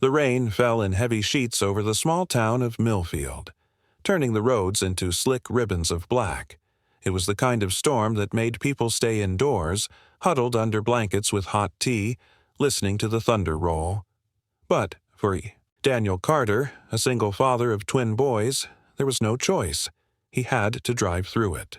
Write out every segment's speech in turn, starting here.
The rain fell in heavy sheets over the small town of Millfield, turning the roads into slick ribbons of black. It was the kind of storm that made people stay indoors, huddled under blankets with hot tea, listening to the thunder roll. But for Daniel Carter, a single father of twin boys, there was no choice. He had to drive through it.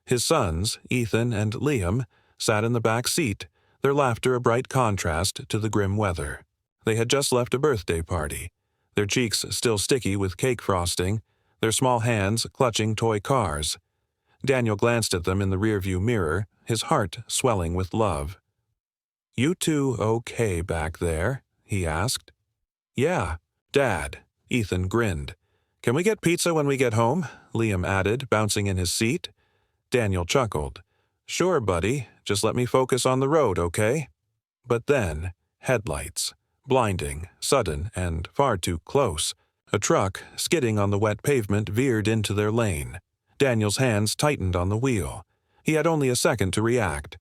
His sons, Ethan and Liam, sat in the back seat, their laughter a bright contrast to the grim weather. They had just left a birthday party, their cheeks still sticky with cake frosting, their small hands clutching toy cars. Daniel glanced at them in the rearview mirror, his heart swelling with love. "You two okay back there?" he asked. "Yeah, Dad." Ethan grinned. "Can we get pizza when we get home?" Liam added, bouncing in his seat. Daniel chuckled. "Sure, buddy. Just let me focus on the road, okay?" But then, headlights. Blinding, sudden, and far too close. A truck, skidding on the wet pavement, veered into their lane. Daniel's hands tightened on the wheel. He had only a second to react.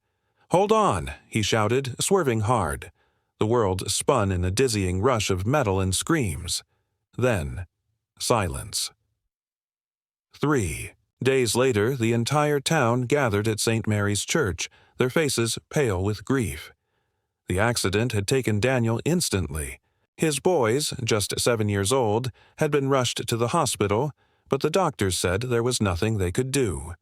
"Hold on!" he shouted, swerving hard. The world spun in a dizzying rush of metal and screams. Then, silence. 3 days later, the entire town gathered at St. Mary's Church, their faces pale with grief. The accident had taken Daniel instantly. His boys, just 7 years old, had been rushed to the hospital, but the doctors said there was nothing they could do.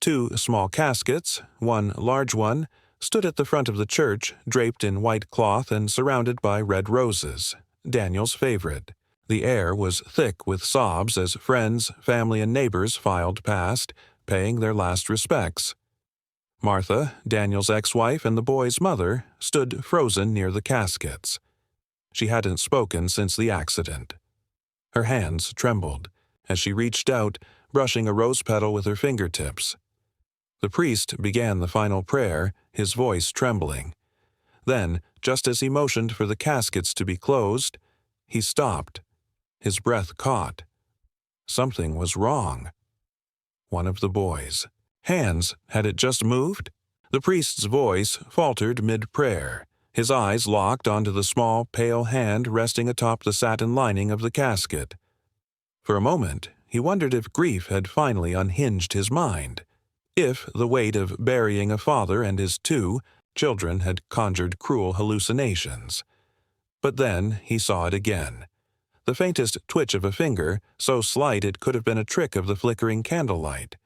2 small caskets, one large one, stood at the front of the church, draped in white cloth and surrounded by red roses, Daniel's favorite. The air was thick with sobs as friends, family, and neighbors filed past, paying their last respects. Martha, Daniel's ex-wife and the boy's mother, stood frozen near the caskets. She hadn't spoken since the accident. Her hands trembled as she reached out, brushing a rose petal with her fingertips. The priest began the final prayer, his voice trembling. Then, just as he motioned for the caskets to be closed, he stopped. His breath caught. Something was wrong. One of the boys' hands, had it just moved? The priest's voice faltered mid-prayer. His eyes locked onto the small, pale hand resting atop the satin lining of the casket. For a moment, he wondered if grief had finally unhinged his mind, if the weight of burying a father and his 2 children had conjured cruel hallucinations. But then he saw it again. The faintest twitch of a finger, so slight it could have been a trick of the flickering candlelight.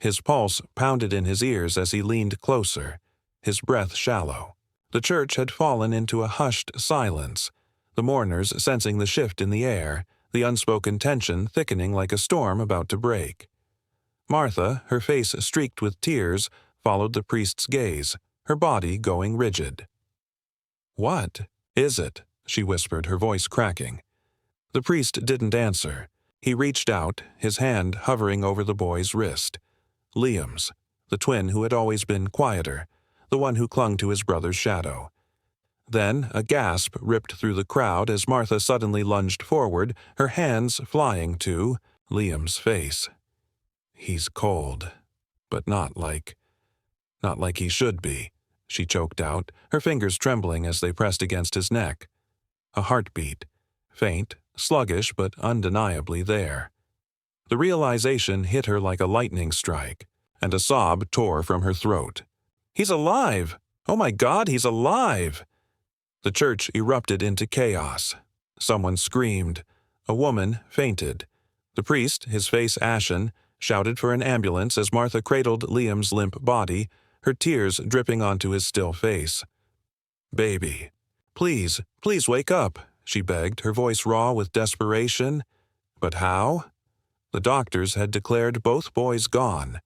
His pulse pounded in his ears as he leaned closer, his breath shallow. The church had fallen into a hushed silence, the mourners sensing the shift in the air, the unspoken tension thickening like a storm about to break. Martha, her face streaked with tears, followed the priest's gaze, her body going rigid. "What is it?" she whispered, her voice cracking. The priest didn't answer. He reached out, his hand hovering over the boy's wrist. Liam's, the twin who had always been quieter, the one who clung to his brother's shadow. Then a gasp ripped through the crowd as Martha suddenly lunged forward, her hands flying to Liam's face. "He's cold, but not like he should be," she choked out, her fingers trembling as they pressed against his neck. A heartbeat, faint, sluggish, but undeniably there. The realization hit her like a lightning strike, and a sob tore from her throat. "He's alive! Oh my God, he's alive!" The church erupted into chaos. Someone screamed. A woman fainted. The priest, his face ashen, shouted for an ambulance as Martha cradled Liam's limp body, her tears dripping onto his still face. "Baby, please, please wake up," she begged, her voice raw with desperation. But how? The doctors had declared both boys gone.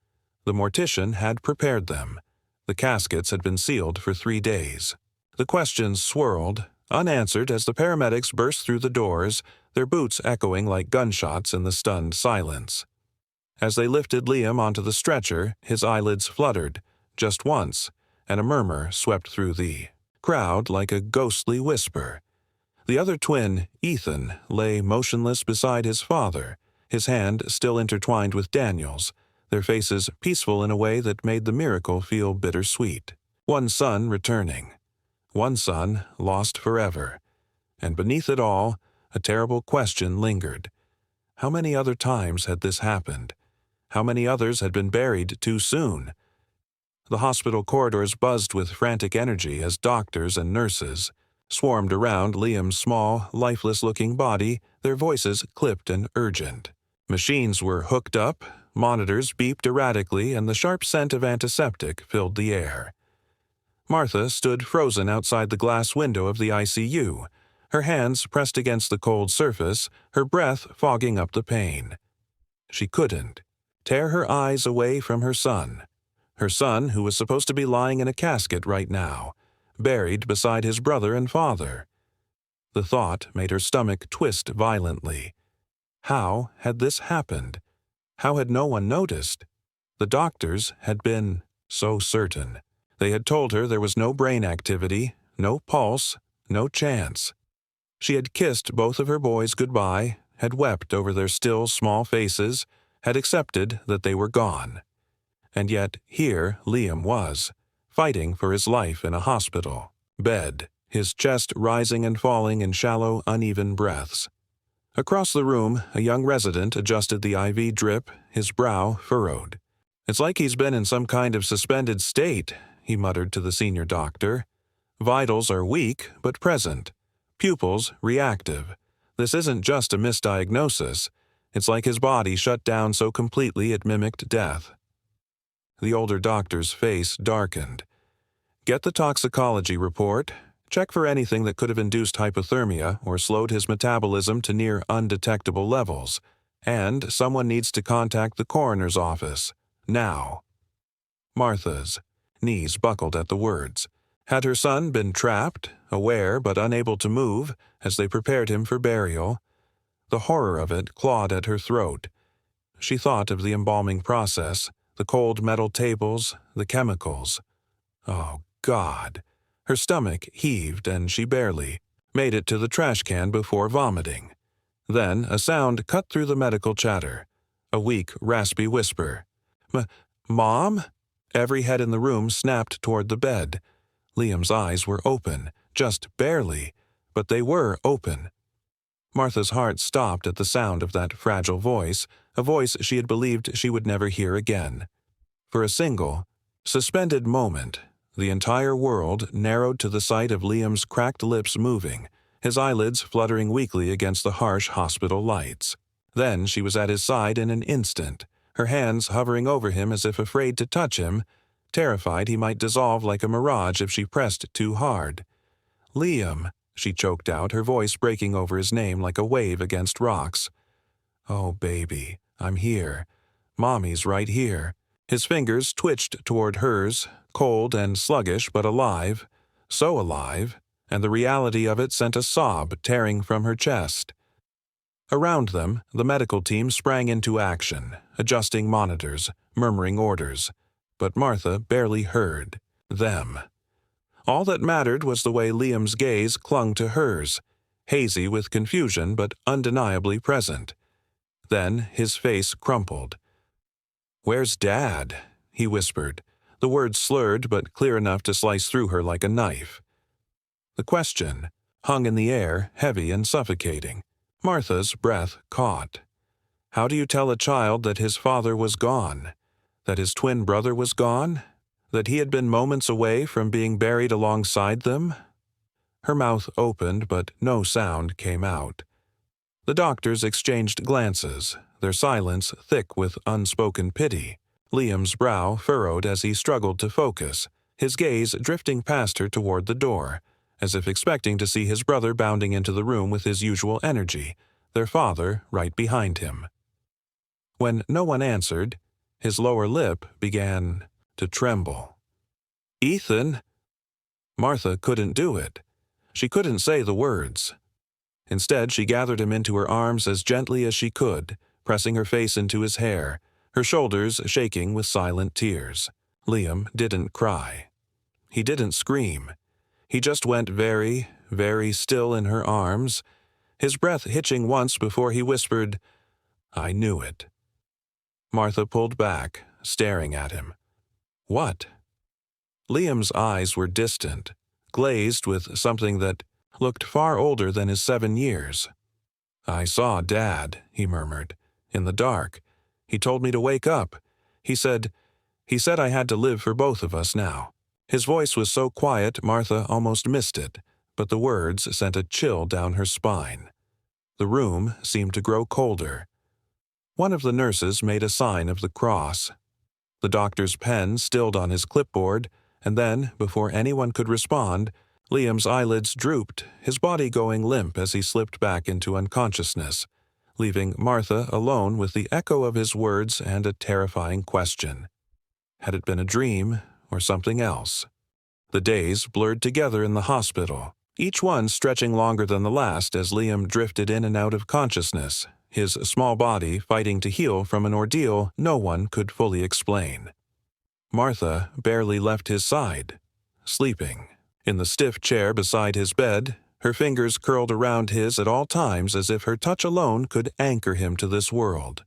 The mortician had prepared them. The caskets had been sealed for 3 days. The questions swirled, unanswered as the paramedics burst through the doors, their boots echoing like gunshots in the stunned silence. As they lifted Liam onto the stretcher, his eyelids fluttered, just once, and a murmur swept through the crowd like a ghostly whisper. The other twin, Ethan, lay motionless beside his father, his hand still intertwined with Daniel's, their faces peaceful in a way that made the miracle feel bittersweet. One son returning. One son lost forever. And beneath it all, a terrible question lingered. How many other times had this happened? How many others had been buried too soon? The hospital corridors buzzed with frantic energy as doctors and nurses swarmed around Liam's small, lifeless-looking body, their voices clipped and urgent. Machines were hooked up, monitors beeped erratically, and the sharp scent of antiseptic filled the air. Martha stood frozen outside the glass window of the ICU, her hands pressed against the cold surface, her breath fogging up the pain. She couldn't tear her eyes away from her son who was supposed to be lying in a casket right now, buried beside his brother and father. The thought made her stomach twist violently. How had this happened? How had no one noticed? The doctors had been so certain. They had told her there was no brain activity, no pulse, no chance. She had kissed both of her boys goodbye, had wept over their still small faces, had accepted that they were gone. And yet here Liam was, fighting for his life in a hospital bed, his chest rising and falling in shallow, uneven breaths. Across the room, a young resident adjusted the IV drip, his brow furrowed. "It's like he's been in some kind of suspended state," he muttered to the senior doctor. "Vitals are weak, but present. Pupils reactive. This isn't just a misdiagnosis. It's like his body shut down so completely it mimicked death." The older doctor's face darkened. "Get the toxicology report. Check for anything that could have induced hypothermia or slowed his metabolism to near undetectable levels. And someone needs to contact the coroner's office. Now." Martha's knees buckled at the words. Had her son been trapped, aware but unable to move, as they prepared him for burial? The horror of it clawed at her throat. She thought of the embalming process, the cold metal tables, the chemicals. Oh, God! Her stomach heaved and she barely made it to the trash can before vomiting. Then a sound cut through the medical chatter. A weak, raspy whisper. "Mom?" Every head in the room snapped toward the bed. Liam's eyes were open, just barely, but they were open. Martha's heart stopped at the sound of that fragile voice, a voice she had believed she would never hear again. For a single, suspended moment, the entire world narrowed to the sight of Liam's cracked lips moving, his eyelids fluttering weakly against the harsh hospital lights. Then she was at his side in an instant, her hands hovering over him as if afraid to touch him, terrified he might dissolve like a mirage if she pressed too hard. "Liam," she choked out, her voice breaking over his name like a wave against rocks. "Oh, baby, I'm here. Mommy's right here." His fingers twitched toward hers, cold and sluggish but alive, so alive, and the reality of it sent a sob tearing from her chest. Around them, the medical team sprang into action, adjusting monitors, murmuring orders. But Martha barely heard them. All that mattered was the way Liam's gaze clung to hers, hazy with confusion but undeniably present. Then his face crumpled. "Where's Dad?" he whispered, the words slurred but clear enough to slice through her like a knife. The question hung in the air, heavy and suffocating. Martha's breath caught. How do you tell a child that his father was gone? That his twin brother was gone? That he had been moments away from being buried alongside them? Her mouth opened, but no sound came out. The doctors exchanged glances, their silence thick with unspoken pity. Liam's brow furrowed as he struggled to focus, his gaze drifting past her toward the door, as if expecting to see his brother bounding into the room with his usual energy, their father right behind him. When no one answered, his lower lip began to tremble. "Ethan!" Martha couldn't do it. She couldn't say the words. Instead, she gathered him into her arms as gently as she could, pressing her face into his hair, her shoulders shaking with silent tears. Liam didn't cry. He didn't scream. He just went very, very still in her arms, his breath hitching once before he whispered, "I knew it." Martha pulled back, staring at him. What? Liam's eyes were distant, glazed with something that looked far older than his 7 years. "I saw Dad," he murmured, "in the dark. He told me to wake up. He said I had to live for both of us now." His voice was so quiet Martha almost missed it, but the words sent a chill down her spine. The room seemed to grow colder. One of the nurses made a sign of the cross. The doctor's pen stilled on his clipboard, and then, before anyone could respond, Liam's eyelids drooped, his body going limp as he slipped back into unconsciousness, leaving Martha alone with the echo of his words and a terrifying question. Had it been a dream or something else? The days blurred together in the hospital, each one stretching longer than the last as Liam drifted in and out of consciousness, his small body fighting to heal from an ordeal no one could fully explain. Martha barely left his side, sleeping. In the stiff chair beside his bed, her fingers curled around his at all times as if her touch alone could anchor him to this world.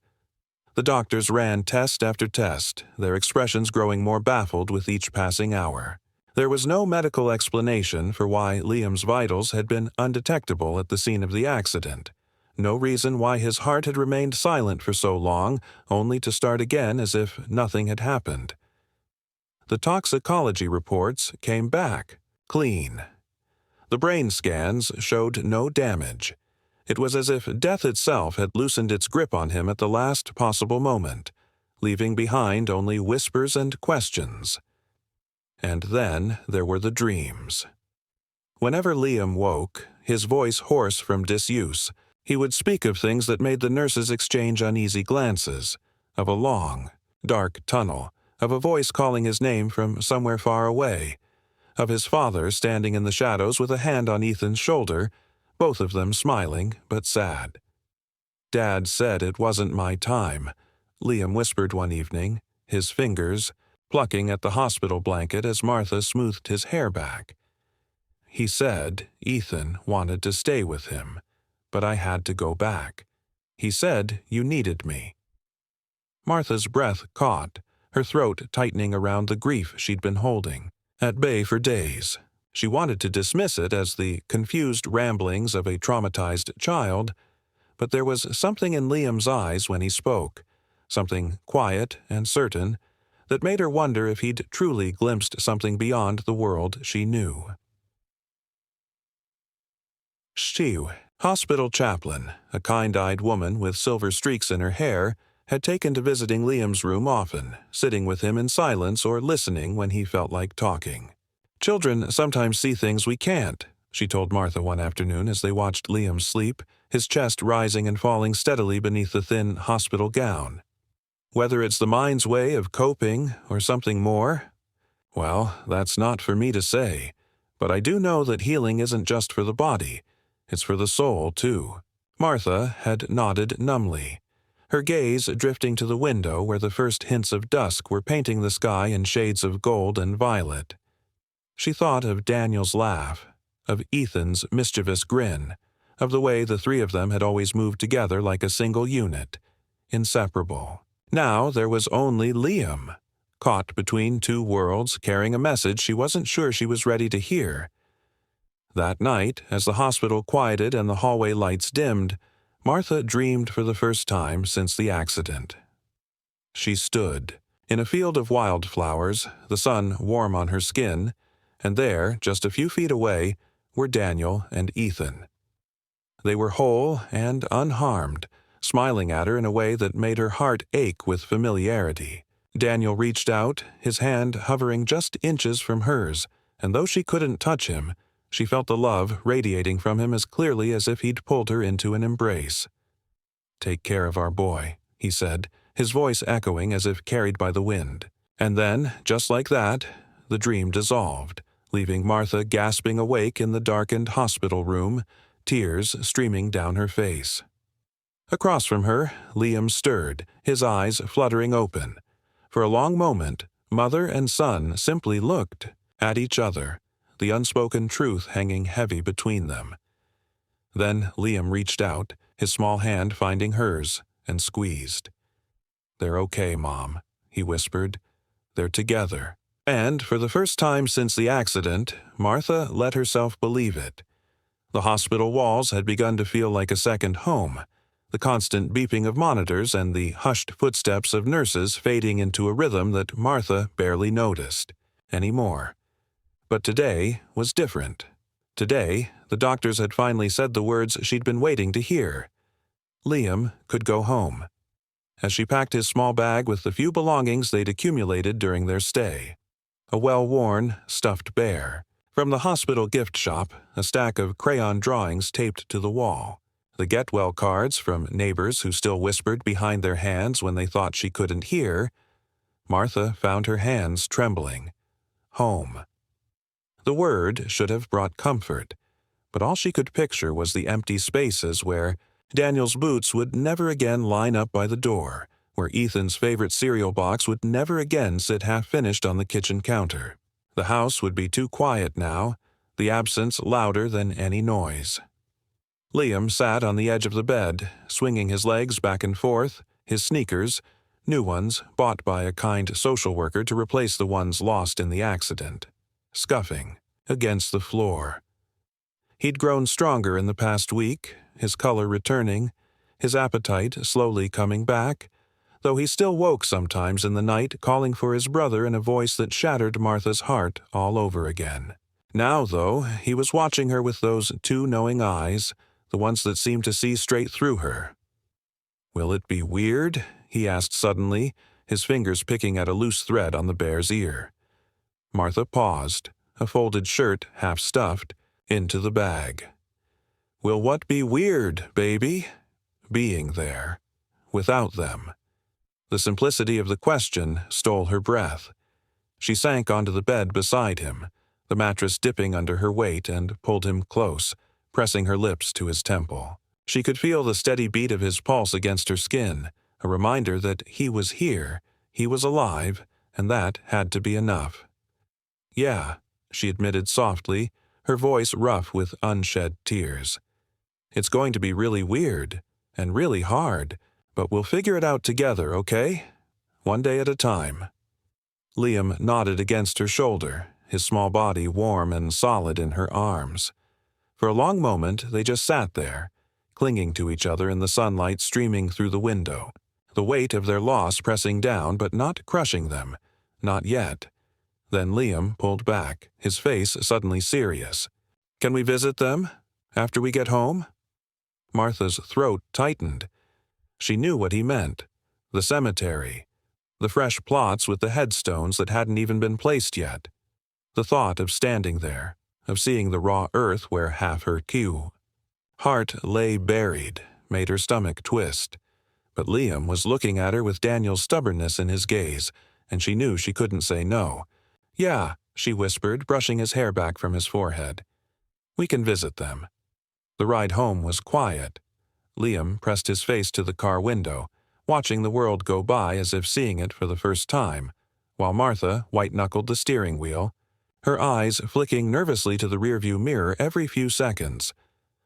The doctors ran test after test, their expressions growing more baffled with each passing hour. There was no medical explanation for why Liam's vitals had been undetectable at the scene of the accident. No reason why his heart had remained silent for so long, only to start again as if nothing had happened. The toxicology reports came back, clean. The brain scans showed no damage. It was as if death itself had loosened its grip on him at the last possible moment, leaving behind only whispers and questions. And then there were the dreams. Whenever Liam woke, his voice hoarse from disuse, he would speak of things that made the nurses exchange uneasy glances, of a long, dark tunnel, of a voice calling his name from somewhere far away, of his father standing in the shadows with a hand on Ethan's shoulder, both of them smiling but sad. "Dad said it wasn't my time," Liam whispered one evening, his fingers plucking at the hospital blanket as Martha smoothed his hair back. "He said Ethan wanted to stay with him, but I had to go back. He said you needed me." Martha's breath caught, her throat tightening around the grief she'd been holding, at bay for days. She wanted to dismiss it as the confused ramblings of a traumatized child, but there was something in Liam's eyes when he spoke, something quiet and certain, that made her wonder if he'd truly glimpsed something beyond the world she knew. Shiu, hospital chaplain, a kind-eyed woman with silver streaks in her hair, had taken to visiting Liam's room often, sitting with him in silence or listening when he felt like talking. "Children sometimes see things we can't," she told Martha one afternoon as they watched Liam sleep, his chest rising and falling steadily beneath the thin hospital gown. "Whether it's the mind's way of coping or something more, well, that's not for me to say, but I do know that healing isn't just for the body, it's for the soul, too." Martha had nodded numbly, her gaze drifting to the window where the first hints of dusk were painting the sky in shades of gold and violet. She thought of Daniel's laugh, of Ethan's mischievous grin, of the way the three of them had always moved together like a single unit, inseparable. Now there was only Liam, caught between two worlds, carrying a message she wasn't sure she was ready to hear. That night, as the hospital quieted and the hallway lights dimmed, Martha dreamed for the first time since the accident. She stood in a field of wildflowers, the sun warm on her skin, and there, just a few feet away, were Daniel and Ethan. They were whole and unharmed, smiling at her in a way that made her heart ache with familiarity. Daniel reached out, his hand hovering just inches from hers, and though she couldn't touch him, she felt the love radiating from him as clearly as if he'd pulled her into an embrace. "Take care of our boy," he said, his voice echoing as if carried by the wind. And then, just like that, the dream dissolved, leaving Martha gasping awake in the darkened hospital room, tears streaming down her face. Across from her, Liam stirred, his eyes fluttering open. For a long moment, mother and son simply looked at each other, the unspoken truth hanging heavy between them. Then Liam reached out, his small hand finding hers, and squeezed. "They're okay, Mom," he whispered. "They're together." And for the first time since the accident, Martha let herself believe it. The hospital walls had begun to feel like a second home, the constant beeping of monitors and the hushed footsteps of nurses fading into a rhythm that Martha barely noticed anymore. But today was different. Today, the doctors had finally said the words she'd been waiting to hear. Liam could go home. As she packed his small bag with the few belongings they'd accumulated during their stay. A well-worn, stuffed bear. From the hospital gift shop, a stack of crayon drawings taped to the wall. The get-well cards from neighbors who still whispered behind their hands when they thought she couldn't hear. Martha found her hands trembling. Home. The word should have brought comfort, but all she could picture was the empty spaces where Daniel's boots would never again line up by the door, where Ethan's favorite cereal box would never again sit half-finished on the kitchen counter. The house would be too quiet now, the absence louder than any noise. Liam sat on the edge of the bed, swinging his legs back and forth, his sneakers, new ones bought by a kind social worker to replace the ones lost in the accident, scuffing against the floor. He'd grown stronger in the past week, his color returning, his appetite slowly coming back, though he still woke sometimes in the night calling for his brother in a voice that shattered Martha's heart all over again. Now, though, he was watching her with those two knowing eyes, the ones that seemed to see straight through her. "Will it be weird?" he asked suddenly, his fingers picking at a loose thread on the bear's ear. Martha paused, a folded shirt half stuffed, into the bag. "Will what be weird, baby?" Being there, without them. The simplicity of the question stole her breath. She sank onto the bed beside him, the mattress dipping under her weight, and pulled him close, pressing her lips to his temple. She could feel the steady beat of his pulse against her skin, a reminder that he was here, he was alive, and that had to be enough. "Yeah," she admitted softly, her voice rough with unshed tears. "It's going to be really weird, and really hard, but we'll figure it out together, okay? One day at a time." Liam nodded against her shoulder, his small body warm and solid in her arms. For a long moment they just sat there, clinging to each other in the sunlight streaming through the window, the weight of their loss pressing down but not crushing them, not yet. Then Liam pulled back, his face suddenly serious. "Can we visit them? After we get home?" Martha's throat tightened. She knew what he meant. The cemetery. The fresh plots with the headstones that hadn't even been placed yet. The thought of standing there, of seeing the raw earth where half her queue. Heart lay buried, made her stomach twist. But Liam was looking at her with Daniel's stubbornness in his gaze, and she knew she couldn't say no. "Yeah," she whispered, brushing his hair back from his forehead. "We can visit them." The ride home was quiet. Liam pressed his face to the car window, watching the world go by as if seeing it for the first time, while Martha white-knuckled the steering wheel, her eyes flicking nervously to the rearview mirror every few seconds,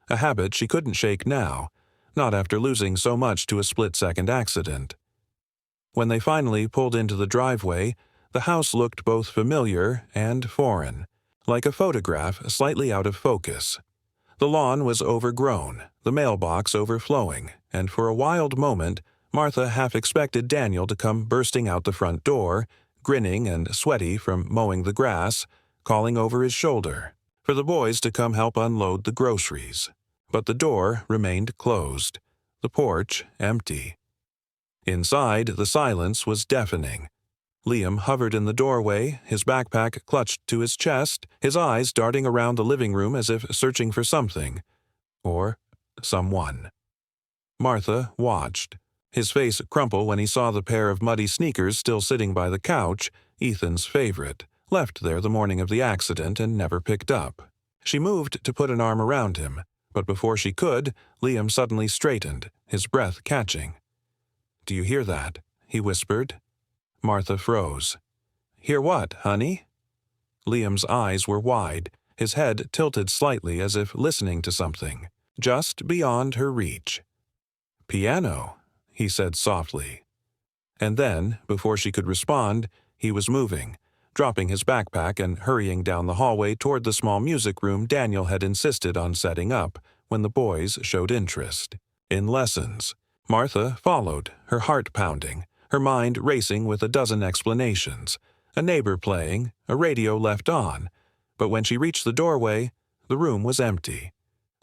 a habit she couldn't shake now, not after losing so much to a split-second accident. When they finally pulled into the driveway, the house looked both familiar and foreign, like a photograph slightly out of focus. The lawn was overgrown, the mailbox overflowing, and for a wild moment, Martha half expected Daniel to come bursting out the front door, grinning and sweaty from mowing the grass, calling over his shoulder, for the boys to come help unload the groceries. But the door remained closed, the porch empty. Inside, the silence was deafening. Liam hovered in the doorway, his backpack clutched to his chest, his eyes darting around the living room as if searching for something. Or someone. Martha watched, his face crumple when he saw the pair of muddy sneakers still sitting by the couch, Ethan's favorite, left there the morning of the accident and never picked up. She moved to put an arm around him, but before she could, Liam suddenly straightened, his breath catching. "Do you hear that?" he whispered. Martha froze. "Hear what, honey?" Liam's eyes were wide, his head tilted slightly as if listening to something, just beyond her reach. "Piano," he said softly. And then, before she could respond, he was moving, dropping his backpack and hurrying down the hallway toward the small music room Daniel had insisted on setting up when the boys showed interest. In lessons, Martha followed, her heart pounding, her mind racing with a dozen explanations, a neighbor playing, a radio left on, but when she reached the doorway, the room was empty.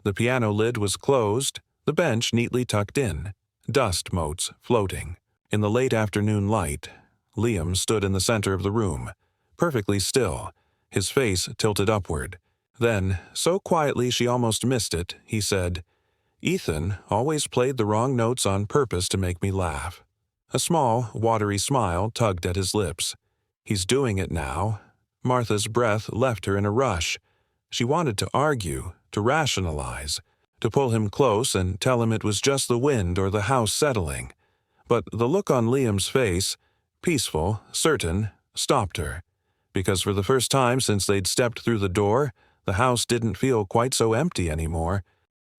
The piano lid was closed, the bench neatly tucked in, dust motes floating. In the late afternoon light, Liam stood in the center of the room, perfectly still, his face tilted upward. Then, so quietly she almost missed it, he said, "Ethan always played the wrong notes on purpose to make me laugh." A small, watery smile tugged at his lips. "He's doing it now." Martha's breath left her in a rush. She wanted to argue, to rationalize, to pull him close and tell him it was just the wind or the house settling. But the look on Liam's face, peaceful, certain, stopped her, because for the first time since they'd stepped through the door, the house didn't feel quite so empty anymore.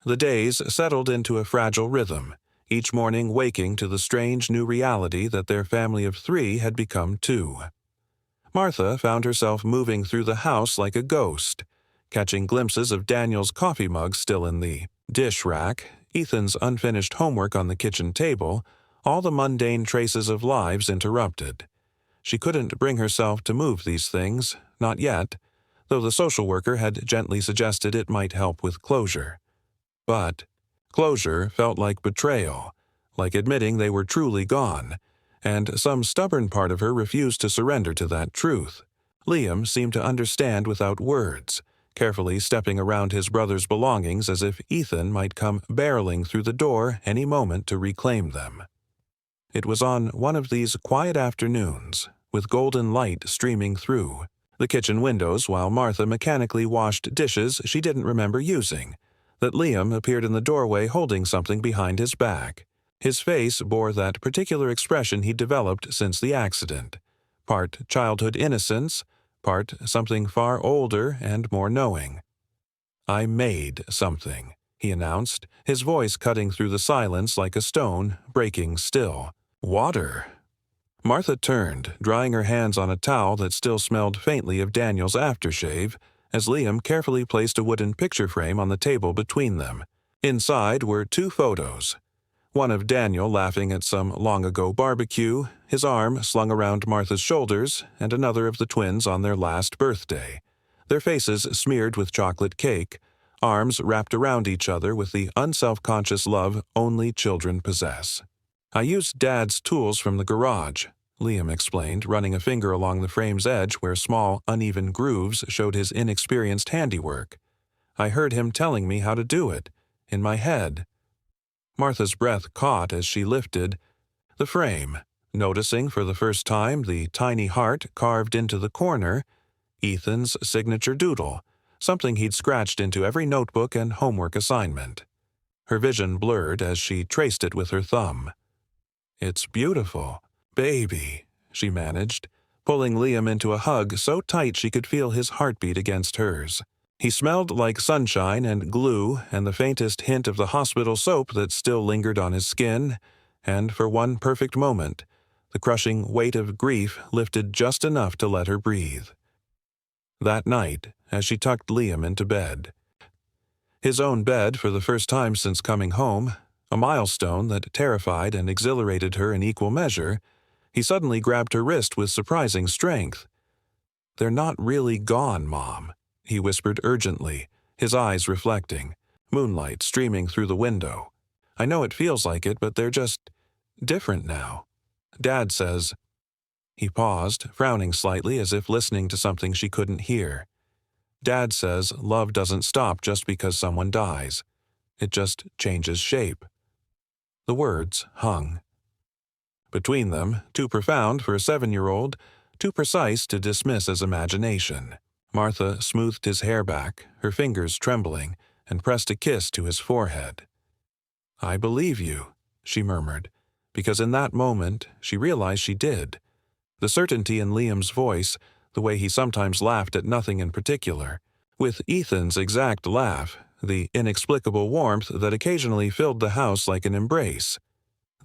The days settled into a fragile rhythm, each morning waking to the strange new reality that their family of 3 had become 2. Martha found herself moving through the house like a ghost, catching glimpses of Daniel's coffee mug still in the dish rack, Ethan's unfinished homework on the kitchen table, all the mundane traces of lives interrupted. She couldn't bring herself to move these things, not yet, though the social worker had gently suggested it might help with closure. But closure felt like betrayal, like admitting they were truly gone, and some stubborn part of her refused to surrender to that truth. Liam seemed to understand without words, carefully stepping around his brother's belongings as if Ethan might come barreling through the door any moment to reclaim them. It was on one of these quiet afternoons, with golden light streaming through the kitchen windows while Martha mechanically washed dishes she didn't remember using, that Liam appeared in the doorway holding something behind his back. His face bore that particular expression he'd developed since the accident, part childhood innocence, part something far older and more knowing. "I made something," he announced, his voice cutting through the silence like a stone, breaking still. "Water." Martha turned, drying her hands on a towel that still smelled faintly of Daniel's aftershave, as Liam carefully placed a wooden picture frame on the table between them. Inside were 2 photos. One of Daniel laughing at some long-ago barbecue, his arm slung around Martha's shoulders, and another of the twins on their last birthday, their faces smeared with chocolate cake, arms wrapped around each other with the unself-conscious love only children possess. "I used Dad's tools from the garage," Liam explained, running a finger along the frame's edge where small, uneven grooves showed his inexperienced handiwork. "I heard him telling me how to do it, in my head." Martha's breath caught as she lifted the frame, noticing for the first time the tiny heart carved into the corner, Ethan's signature doodle, something he'd scratched into every notebook and homework assignment. Her vision blurred as she traced it with her thumb. "It's beautiful, baby," she managed, pulling Liam into a hug so tight she could feel his heartbeat against hers. He smelled like sunshine and glue and the faintest hint of the hospital soap that still lingered on his skin, and for one perfect moment, the crushing weight of grief lifted just enough to let her breathe. That night, as she tucked Liam into bed, his own bed for the first time since coming home, a milestone that terrified and exhilarated her in equal measure, he suddenly grabbed her wrist with surprising strength. "They're not really gone, Mom," he whispered urgently, his eyes reflecting, moonlight streaming through the window. "I know it feels like it, but they're just different now. Dad says—" He paused, frowning slightly as if listening to something she couldn't hear. "Dad says love doesn't stop just because someone dies. It just changes shape." The words hung. Between them, too profound for a 7-year-old, too precise to dismiss as imagination. Martha smoothed his hair back, her fingers trembling, and pressed a kiss to his forehead. "I believe you," she murmured, because in that moment she realized she did. The certainty in Liam's voice, the way he sometimes laughed at nothing in particular, with Ethan's exact laugh, the inexplicable warmth that occasionally filled the house like an embrace.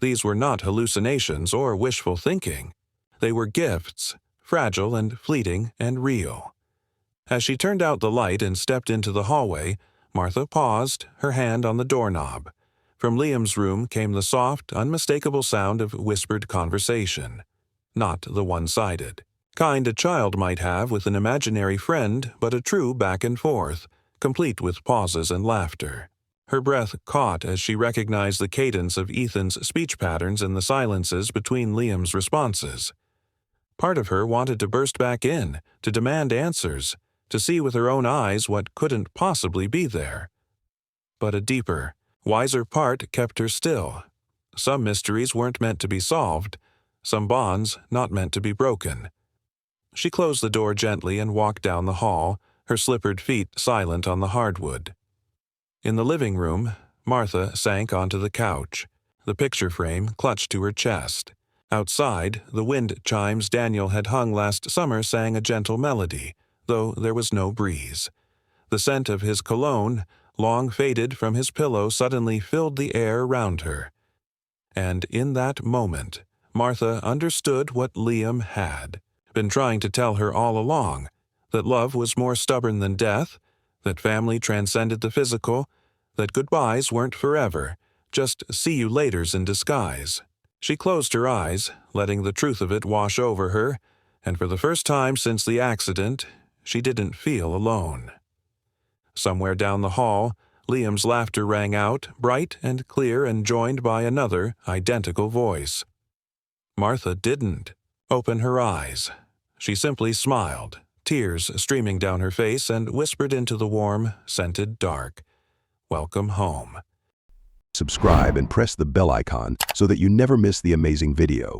These were not hallucinations or wishful thinking. They were gifts, fragile and fleeting and real. As she turned out the light and stepped into the hallway, Martha paused, her hand on the doorknob. From Liam's room came the soft, unmistakable sound of whispered conversation. Not the one-sided kind a child might have with an imaginary friend, but a true back and forth, complete with pauses and laughter. Her breath caught as she recognized the cadence of Ethan's speech patterns in the silences between Liam's responses. Part of her wanted to burst back in, to demand answers, to see with her own eyes what couldn't possibly be there. But a deeper, wiser part kept her still. Some mysteries weren't meant to be solved, some bonds not meant to be broken. She closed the door gently and walked down the hall, her slippered feet silent on the hardwood. In the living room, Martha sank onto the couch, the picture frame clutched to her chest. Outside, the wind chimes Daniel had hung last summer sang a gentle melody, though there was no breeze. The scent of his cologne, long faded from his pillow, suddenly filled the air around her. And in that moment, Martha understood what Liam had been trying to tell her all along, that love was more stubborn than death, that family transcended the physical, that goodbyes weren't forever, just see you laters in disguise. She closed her eyes, letting the truth of it wash over her, and for the first time since the accident, she didn't feel alone. Somewhere down the hall, Liam's laughter rang out, bright and clear and joined by another, identical voice. Martha didn't open her eyes. She simply smiled, tears streaming down her face, and whispered into the warm, scented dark, "Welcome home." Subscribe and press the bell icon so that you never miss the amazing video.